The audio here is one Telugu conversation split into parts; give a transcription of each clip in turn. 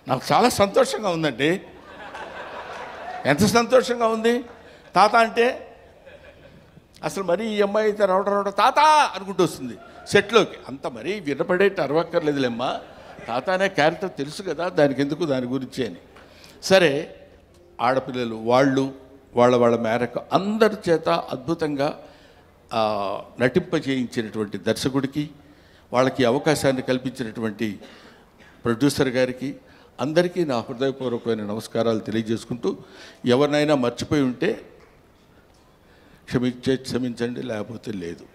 నాకు చాలా సంతోషంగా ఉందండి. ఎంత సంతోషంగా ఉంది. తాత అంటే అసలు మరీ ఈ అమ్మాయి అయితే రావడం తాత అనుకుంటూ వస్తుంది సెట్లోకి. అంత మరీ వినపడేట్టు అరవక్కర్లేదులేమ్మా, తాత అనే క్యారెక్టర్ తెలుసు కదా, దానికి ఎందుకు దాని గురించి అని. సరే, ఆడపిల్లలు వాళ్ళు వాళ్ళ మేరకు అందరి చేత అద్భుతంగా నటింపజేయించినటువంటి దర్శకుడికి, వాళ్ళకి అవకాశాన్ని కల్పించినటువంటి ప్రొడ్యూసర్ గారికి అందరికీ నా హృదయపూర్వకమైన నమస్కారాలు తెలియజేసుకుంటూ, ఎవరినైనా మర్చిపోయి ఉంటే క్షమించండి, లేకపోతే లేదు,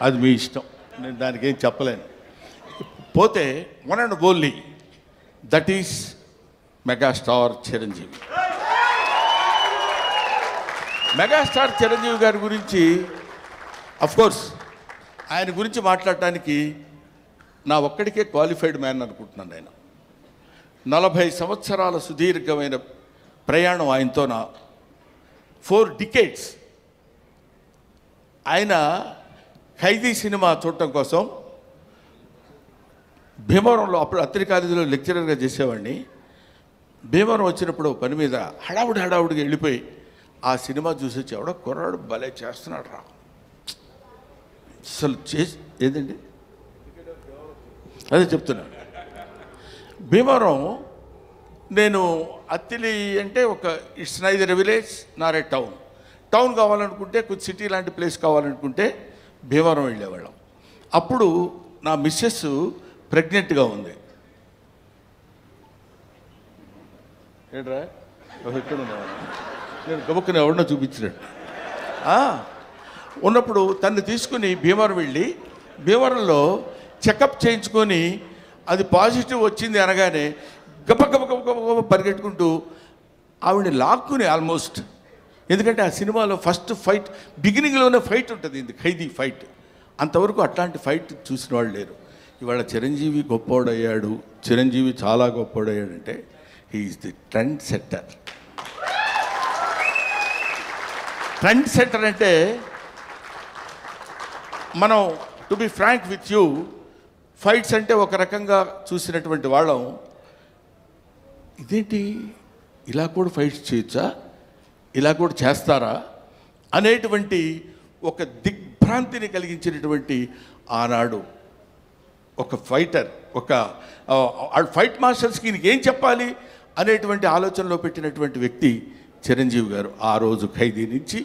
అది మీ ఇష్టం, నేను దానికి ఏం చెప్పలేను. పోతే one and only that is megastar Chiranjeevi. Megastar Chiranjeevi గారి గురించి అఫ్కోర్స్ ఆయన గురించి మాట్లాడటానికి నా ఒక్కడికే క్వాలిఫైడ్ మ్యాన్ అనుకుంటున్నాను. ఆయన 40 సంవత్సరాల సుదీర్ఘమైన ప్రయాణం ఆయనతో, నా 4 decades. ఆయన ఖైదీ సినిమా చూడటం కోసం భీమవరంలో, అప్పుడు అత్తిలి కాలేజీలో లెక్చరర్గా చేసేవాడిని. భీమవరం వచ్చినప్పుడు పని మీద హడావుడిగా వెళ్ళిపోయి ఆ సినిమా చూసి వచ్చి, ఎవడో కుర్రాడు భలే చేస్తున్నాడు రా అసలు ఏదండి అదే చెప్తున్నాను. భీమవరం నేను అత్తిలి అంటే ఒక it's neither village Nar A town కావాలనుకుంటే, కొంచెం సిటీ లాంటి ప్లేస్ కావాలనుకుంటే భీమవరం వెళ్ళేవాళ్ళం. అప్పుడు నా మిస్సెస్ ప్రెగ్నెంట్గా ఉంది. ఏంట్రా ఎక్కడ ఉన్నావా, నేను గబుక్కుని ఎవరినో చూపించినట్టు ఉన్నప్పుడు తను తీసుకుని భీమవరం వెళ్ళి, భీమవరంలో చెకప్ చేయించుకొని అది పాజిటివ్ వచ్చింది అనగానే గబ పరిగెట్టుకుంటూ ఆవిడని లాక్కుని ఆల్మోస్ట్, ఎందుకంటే ఆ సినిమాలో ఫస్ట్ ఫైట్ బిగినింగ్లోనే ఫైట్ ఉంటుంది, ఇది ఖైదీ ఫైట్. అంతవరకు అట్లాంటి ఫైట్ చూసిన వాళ్ళు లేరు. ఇవాళ చిరంజీవి గొప్పోడయ్యాడు, చిరంజీవి చాలా గొప్పోడయ్యాడంటే he is the trend setter. Trend setter అంటే మనం to be frank with you, fights అంటే ఒక రకంగా చూసినటువంటి వాళ్ళం, ఇదేంటి ఇలా కూడా ఫైట్స్ చేయొచ్చా, ఇలా కూడా చేస్తారా అనేటువంటి ఒక దిగ్భ్రాంతిని కలిగించినటువంటి ఆనాడు ఒక ఫైటర్, ఒక ఫైట్ మాస్టర్స్కి ఈయనకి ఏం చెప్పాలి అనేటువంటి ఆలోచనలో పెట్టినటువంటి వ్యక్తి చిరంజీవి గారు. ఆ రోజు ఖైదీ నుంచి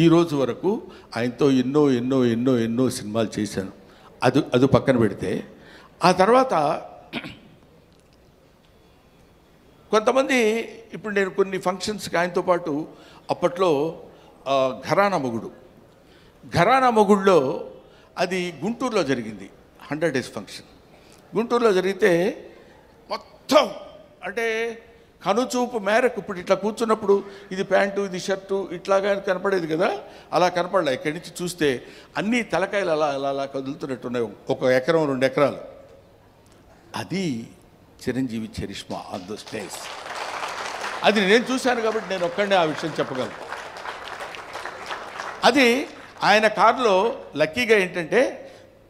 ఈ రోజు వరకు ఆయనతో ఎన్నో ఎన్నో ఎన్నో ఎన్నో సినిమాలు చేశాను. అది పక్కన పెడితే, ఆ తర్వాత కొంతమంది, ఇప్పుడు నేను కొన్ని ఫంక్షన్స్కి ఆయనతో పాటు అప్పట్లో ఘరానా మొగుడులో అది గుంటూరులో జరిగింది, 100 days ఫంక్షన్ గుంటూరులో జరిగితే మొత్తం అంటే కనుచూపు మేరకు, ఇప్పుడు ఇట్లా కూర్చున్నప్పుడు ఇది ప్యాంటు ఇది షర్టు ఇట్లాగా కనపడేది కదా, అలా కనపడలే. ఇక్కడి నుంచి చూస్తే అన్ని తలకాయలు అలా కదులుతున్నట్టున్నాయి, 1 ఎకరం 2 ఎకరాలు. అది Chiranjeevi charisma on the stage. అది నేను చూశాను కాబట్టి నేను ఒక్కడే ఆ విషయం చెప్పగలను. అది ఆయన కారులో లక్కీగా ఏంటంటే,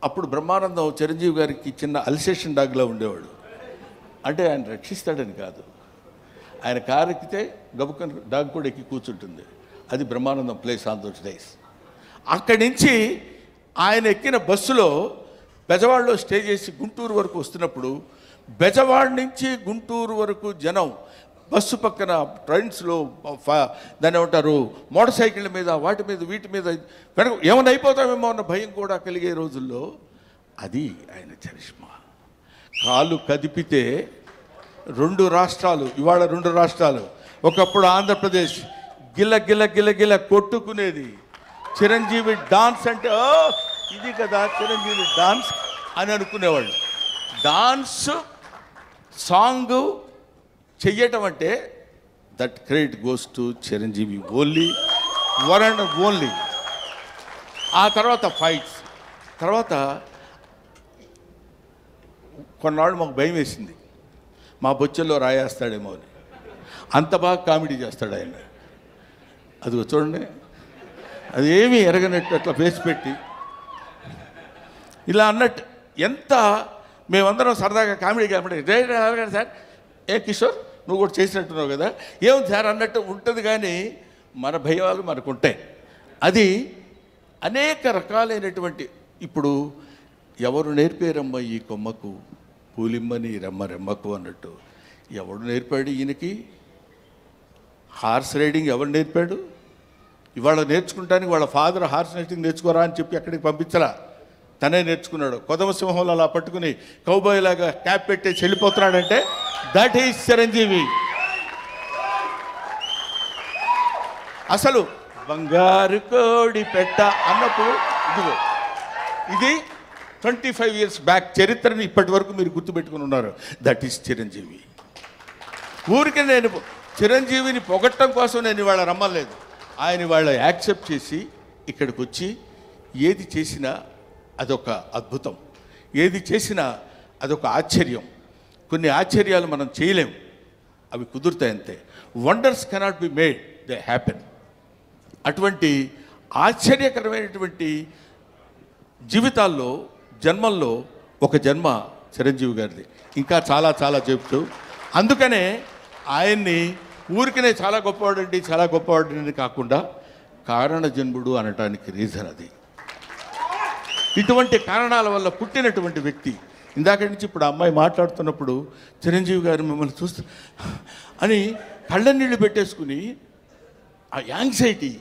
అప్పుడు బ్రహ్మానందం చిరంజీవి గారికి చిన్న అల్సేషన్ డాగ్లో ఉండేవాడు. అంటే ఆయన రక్షిస్తాడని కాదు, ఆయన కారు ఎక్కితే గబుక్కని డాగ్ కూడా ఎక్కి కూర్చుంటుంది. అది Brahmanandam place on those days. అక్కడి నుంచి ఆయన ఎక్కిన బస్సులో బెజవాడలో స్టే చేసి గుంటూరు వరకు వస్తున్నప్పుడు, బెజవాడ నుంచి గుంటూరు వరకు జనం బస్సు పక్కన ట్రైన్స్లో దాన్ని ఏమంటారు మోటార్ సైకిళ్ళ మీద వాటి మీద వీటి మీద వెనక ఏమైనా అయిపోతామేమో అన్న భయం కూడా కలిగే రోజుల్లో అది ఆయన చరిష్మా. కాలు కదిపితే 2 రాష్ట్రాలు, ఇవాళ 2 రాష్ట్రాలు, ఒకప్పుడు ఆంధ్రప్రదేశ్ గిల్ల గిల్ల గిల్ల గిల్ల కొట్టుకునేది. చిరంజీవి డాన్స్ అంటే ఇది కదా చిరంజీవి డాన్స్ అని అనుకునేవాళ్ళు. డాన్స్ సాంగ్ చెయ్యటం అంటే that credit goes to Chiranjeevi only, one and only. ఆ తర్వాత ఫైట్స్, తర్వాత కొన్నాళ్ళు మాకు భయం వేసింది, మా బొచ్చల్లో రాయేస్తాడేమో అని. అంత బాగా కామెడీ చేస్తాడు ఆయన. అది చూడండి, అది ఏమీ ఎరగనట్టు అట్లా ఫేస్ పెట్టి ఇలా అన్నట్టు, ఎంత మేమందరం సరదాగా కామెడీ రే సార్ ఏ కిషోర్ నువ్వు కూడా చేసినట్టున్నావు కదా, ఏం సార్ అన్నట్టు ఉంటుంది. కానీ మన భయాలు మనకు ఉంటాయి. అది అనేక రకాలైనటువంటి, ఇప్పుడు ఎవరు నేర్పారమ్మ ఈ కొమ్మకు పూలిమ్మని రెమ్మకు అన్నట్టు, ఎవడు నేర్పాడు ఈయనకి హార్స్ రైడింగ్? ఎవరు నేర్పాడు? ఇవాళ నేర్చుకుంటానికి వాళ్ళ ఫాదర్ హార్స్ రైడింగ్ నేర్చుకోరా అని చెప్పి అక్కడికి పంపించరా, తనే నేర్చుకున్నాడు. కొదమ సింహంలో అలా పట్టుకుని కౌబాయ్ లాగా క్యాప్ పెట్టేసి వెళ్ళిపోతున్నాడంటే దట్ ఈజ్ చిరంజీవి. అసలు బంగారు కోడి పెట్ట అన్నప్పుడు ఇదిగో ఇది 25 years బ్యాక్ చరిత్రని ఇప్పటి వరకు మీరు గుర్తుపెట్టుకుని ఉన్నారు. That is Chiranjeevi. ఊరికి నేను చిరంజీవిని పొగట్టడం కోసం నేను ఇవాళ రమ్మలేదు. ఆయన ఇవాళ యాక్సెప్ట్ చేసి ఇక్కడికి వచ్చి ఏది చేసినా అదొక అద్భుతం, ఏది చేసినా అదొక ఆశ్చర్యం. కొన్ని ఆశ్చర్యాలు మనం చేయలేం, అవి కుదురుతాయి అంతే. Wonders cannot be made, they happen. అటువంటి ఆశ్చర్యకరమైనటువంటి జీవితాల్లో జన్మల్లో ఒక జన్మ చిరంజీవి గారిది. ఇంకా చాలా చాలా చెప్తూ, అందుకనే ఆయన్ని ఊరికనే చాలా గొప్పవాడని కాకుండా కారణ జన్ముడు అనటానికి రీజన్ అది. ఇటువంటి కారణాల వల్ల పుట్టినటువంటి వ్యక్తి. ఇందాక నుంచి ఇప్పుడు అమ్మాయి మాట్లాడుతున్నప్పుడు చిరంజీవి గారు మిమ్మల్ని చూస్తూ అని కళ్ళ నీళ్ళు పెట్టేసుకుని ఆ యాంగ్జైటీ,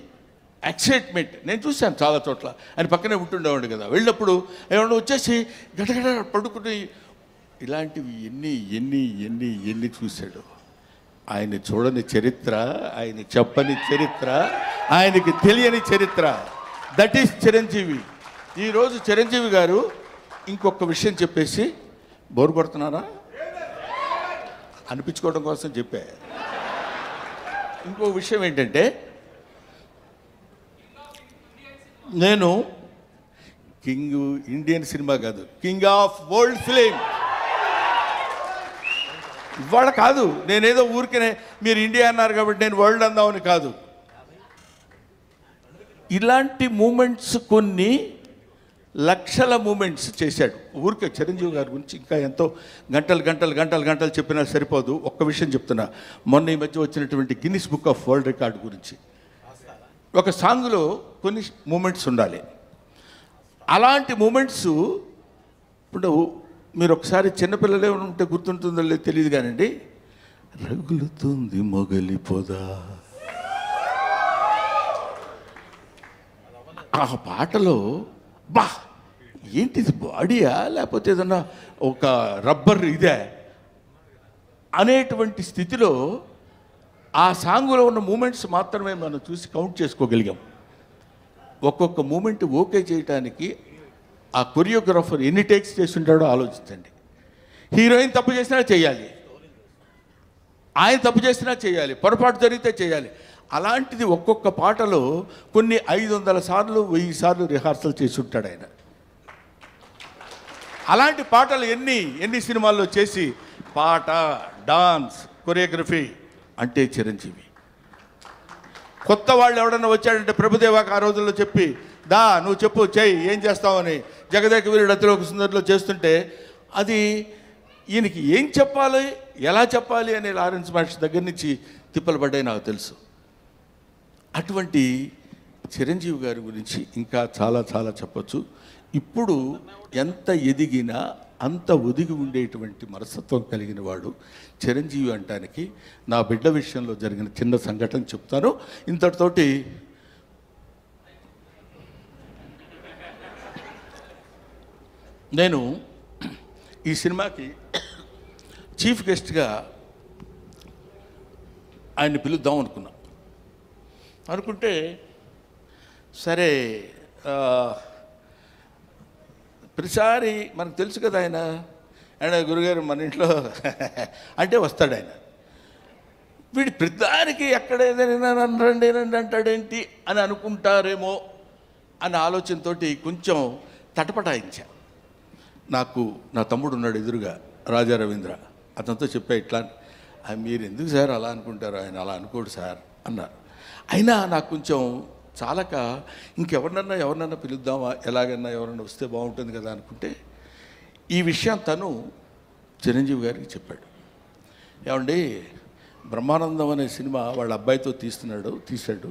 ఎక్సైట్మెంట్ నేను చూశాను చాలా చోట్ల. ఆయన పక్కనే ఉంటుండేవాడు కదా, వెళ్ళినప్పుడు ఏమన్నా వచ్చేసి గడగడ పడుకుని ఇలాంటివి ఎన్ని ఎన్ని ఎన్ని ఎన్ని చూశాడు. ఆయన చూడని చరిత్ర, ఆయన చెప్పని చరిత్ర, ఆయనకి తెలియని చరిత్ర. That is Chiranjeevi. ఈరోజు చిరంజీవి గారు ఇంకొక విషయం చెప్పేసి బోరు కొడుతున్నారా అనిపించుకోవడం కోసం చెప్పా. ఇంకో విషయం ఏంటంటే, నేను కింగ్ ఇండియన్ సినిమా కాదు, కింగ్ ఆఫ్ వరల్డ్ ఫిలిం ఇవాళ కాదు. నేనేదో ఊరికనే మీరు ఇండియా అన్నారు కాబట్టి నేను వరల్డ్ అందామని కాదు. ఇలాంటి మూమెంట్స్ కొన్ని లక్షల మూమెంట్స్ చేశాడు. ఊరికే చిరంజీవి గారి గురించి ఇంకా ఎంతో గంటలు చెప్పినా సరిపోదు. ఒక్క విషయం చెప్తున్నా, మొన్న ఈ మధ్య వచ్చినటువంటి Guinness book of world record గురించి. ఒక సాంగ్లో కొన్ని మూమెంట్స్ ఉండాలి. అలాంటి మూమెంట్స్ ఇప్పుడు మీరు ఒకసారి చిన్నపిల్లలే ఉంటే గుర్తుంటుందో లేదు తెలియదు కానండి, రగులుతుంది మొగలి పొద, ఆ పాటలో బా ఏంటిది బాడీయా లేకపోతే ఏదన్నా ఒక రబ్బర్ ఇదే అనేటువంటి స్థితిలో ఆ సాంగులో ఉన్న మూమెంట్స్ మాత్రమే మనం చూసి కౌంట్ చేసుకోగలిగాం. ఒక్కొక్క మూమెంట్ ఓకే చేయడానికి ఆ కొరియోగ్రాఫర్ ఎన్ని టేక్స్ చేస్తుంటాడో ఆలోచించండి. హీరోయిన్ తప్పు చేసినా చేయాలి, ఆయన తప్పు చేసినా చేయాలి, పొరపాటు జరిగితే చేయాలి. అలాంటిది ఒక్కొక్క పాటలో కొన్ని 500 సార్లు 1000 సార్లు రిహార్సల్ చేసి ఉంటాడు ఆయన. అలాంటి పాటలు ఎన్ని సినిమాల్లో చేసి పాట, డాన్స్, కొరియోగ్రఫీ అంటే చిరంజీవి. కొత్త వాళ్ళు ఎవడన్నా వచ్చాడంటే ప్రభుదేవాకి ఆ రోజుల్లో చెప్పి దా నువ్వు చెప్పు చెయ్యి ఏం చేస్తావని జగదేక వీరుడు అతిలోక సుందరిలో చేస్తుంటే అది ఈయనకి ఏం చెప్పాలి ఎలా చెప్పాలి అనే లారెన్స్ మాస్టర్ దగ్గర నుంచి తిప్పలు పడ్డాయి నాకు తెలుసు. అటువంటి చిరంజీవి గారి గురించి ఇంకా చాలా చాలా చెప్పచ్చు. ఇప్పుడు ఎంత ఎదిగినా అంత ఒదిగి ఉండేటువంటి మనస్తత్వం కలిగిన వాడు చిరంజీవి అంటానికి నా బిడ్డ విషయంలో జరిగిన చిన్న సంఘటన చెప్తాను. ఇంతటితోటి నేను ఈ సినిమాకి చీఫ్ గెస్ట్గా ఆయన్ని పిలుద్దాం అనుకుంటే సరే ప్రతిసారి మనకు తెలుసు కదా ఆయన గురుగారు మన ఇంట్లో అంటే వస్తాడు ఆయన. వీడి ప్రతిదానికి ఎక్కడ ఏదైనా రండి అంటాడేంటి అని అనుకుంటారేమో అనే ఆలోచనతో కొంచెం తటపటాయించా. నాకు నా తమ్ముడు ఉన్నాడు ఎదురుగా, రాజా రవీంద్ర, అతనితో చెప్పా ఇట్లా మీరు ఎందుకు సార్ అలా అనుకుంటారు, ఆయన అలా అనుకోడు సార్ అన్నారు. అయినా నాకు కొంచెం చాలక ఎవరినన్నా పిలుద్దామా, ఎలాగన్నా ఎవరన్నా వస్తే బాగుంటుంది కదా అనుకుంటే ఈ విషయం తను చిరంజీవి గారికి చెప్పాడు. ఏమండి బ్రహ్మానందం అనే సినిమా వాళ్ళ అబ్బాయితో తీశాడు,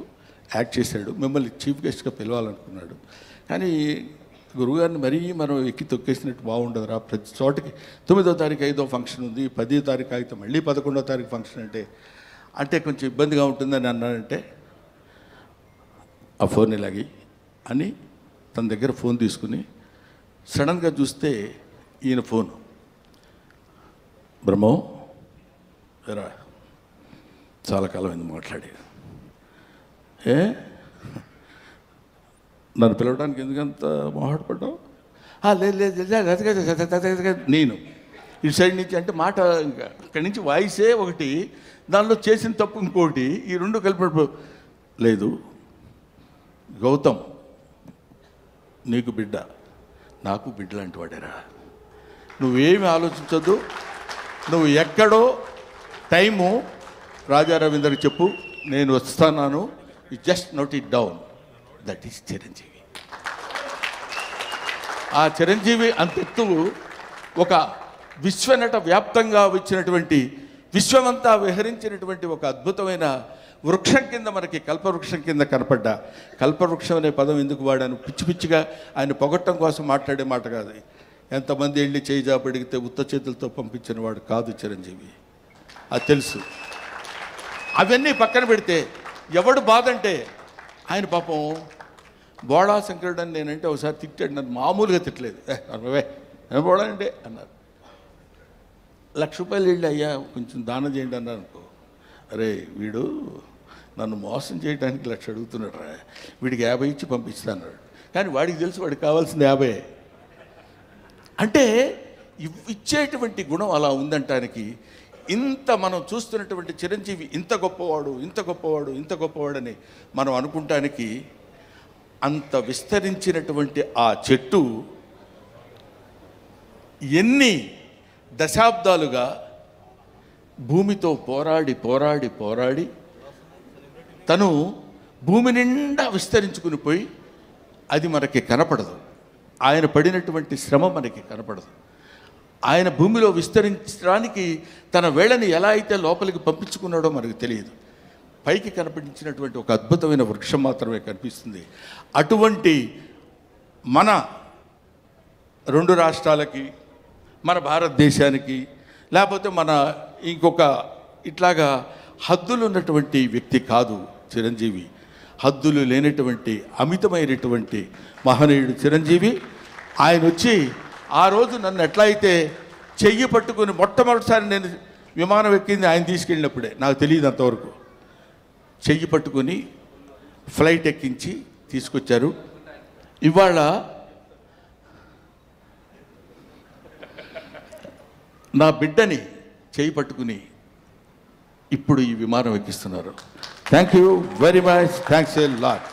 యాక్ట్ చేశాడు, మిమ్మల్ని చీఫ్ గెస్ట్గా పిలవాలనుకున్నాడు. కానీ గురువుగారిని మరీ మనం ఎక్కి తొక్కేసినట్టు బాగుండదురా, ప్రతి చోటకి 9వ తారీఖు 5వ ఫంక్షన్ ఉంది, 10వ తారీఖు అయితే మళ్ళీ 11వ తారీఖు ఫంక్షన్ అంటే కొంచెం ఇబ్బందిగా ఉంటుందని అన్నాడంటే ఆ ఫోన్ ఇలాగి అని తన దగ్గర ఫోన్ తీసుకుని సడన్గా చూస్తే ఈయన ఫోను. బ్రహ్మో రా, చాలా కాలం అయింది మాట్లాడి, నన్ను పిలవడానికి ఎందుకంత మొహాటపడ్డావు? లేదు నేను ఇటు సైడ్ నుంచి అంటే మాట ఇంకా అక్కడి నుంచి వాయిసే ఒకటి, దానిలో చేసిన తప్పు ఇంకోటి, ఈ రెండు కలిపి లేదు. గౌతమ్ నీకు బిడ్డ, నాకు బిడ్డ లాంటి వాడేరా, నువ్వేమి ఆలోచించొద్దు, నువ్వు ఎక్కడో టైము రాజా రవీందర్కి చెప్పు, నేను వస్తున్నాను, you just note it down, that is Chiranjeevi. ఆ చిరంజీవి అంతెత్తు ఒక విశ్వనట వ్యాప్తంగా వచ్చినటువంటి, విశ్వమంతా విహరించినటువంటి ఒక అద్భుతమైన వృక్షం కింద మనకి కల్పవృక్షం కింద కనపడ్డా. కల్పవృక్షం అనే పదం ఎందుకు వాడాను? పిచ్చి పిచ్చిగా ఆయన పొగట్టం కోసం మాట్లాడే మాట కాదు. ఎంతమంది వెళ్ళి చేయి జాబడిగితే ఉత్త చేతులతో పంపించిన వాడు కాదు చిరంజీవి, అది తెలుసు. అవన్నీ పక్కన పెడితే ఎవడు బాధ అంటే ఆయన పాపం బోడా శంకరుడు అని నేనంటే ఒకసారి తిట్టాడు, నన్ను మామూలుగా తిట్టలేదు, ఏం బోడా అంటే అన్నారు. ₹1,00,000 వెళ్ళి అయ్యా కొంచెం దానం చేయండి అన్నారు అనుకో, అరే వీడు నన్ను మోసం చేయడానికి 1,00,000 అడుగుతున్నాడు రా, వీడికి 50 ఇచ్చి పంపిస్తాను. కానీ వాడికి తెలుసు వాడికి కావాల్సింది 50. అంటే ఇచ్చేటువంటి గుణం అలా ఉందంటానికి, ఇంత మనం చూస్తున్నటువంటి చిరంజీవి ఇంత గొప్పవాడు, ఇంత గొప్పవాడు, ఇంత గొప్పవాడని మనం అనుకుంటానికి అంత విస్తరించినటువంటి ఆ చెట్టు ఎన్ని దశాబ్దాలుగా భూమితో పోరాడి పోరాడి పోరాడి తను భూమి నిండా విస్తరించుకుని పోయి, అది మనకి కనపడదు. ఆయన పడినటువంటి శ్రమ మనకి కనపడదు. ఆయన భూమిలో విస్తరించడానికి తన వేళని ఎలా అయితే లోపలికి పంపించుకున్నాడో మనకు తెలియదు. పైకి కనిపించినటువంటి ఒక అద్భుతమైన వృక్షం మాత్రమే కనిపిస్తుంది. అటువంటి మన 2 రాష్ట్రాలకి, మన భారతదేశానికి, లేకపోతే మన ఇంకొక ఇట్లాగా హద్దులు ఉన్నటువంటి వ్యక్తి కాదు చిరంజీవి. హద్దులు లేనటువంటి అమితమైనటువంటి మహనీయుడు చిరంజీవి. ఆయన వచ్చి ఆ రోజు నన్ను ఎట్లా అయితే చెయ్యి పట్టుకుని మొట్టమొదటిసారి నేను విమానం ఎక్కింది ఆయన తీసుకెళ్ళినప్పుడే, నాకు తెలియదు అంతవరకు, చెయ్యి పట్టుకొని ఫ్లైట్ ఎక్కించి తీసుకొచ్చారు. ఇవాళ నా బిడ్డని చెయ్యి పట్టుకుని ఇప్పుడు ఈ విమానం ఎక్కిస్తున్నారు. Thank you very much, thanks a lot.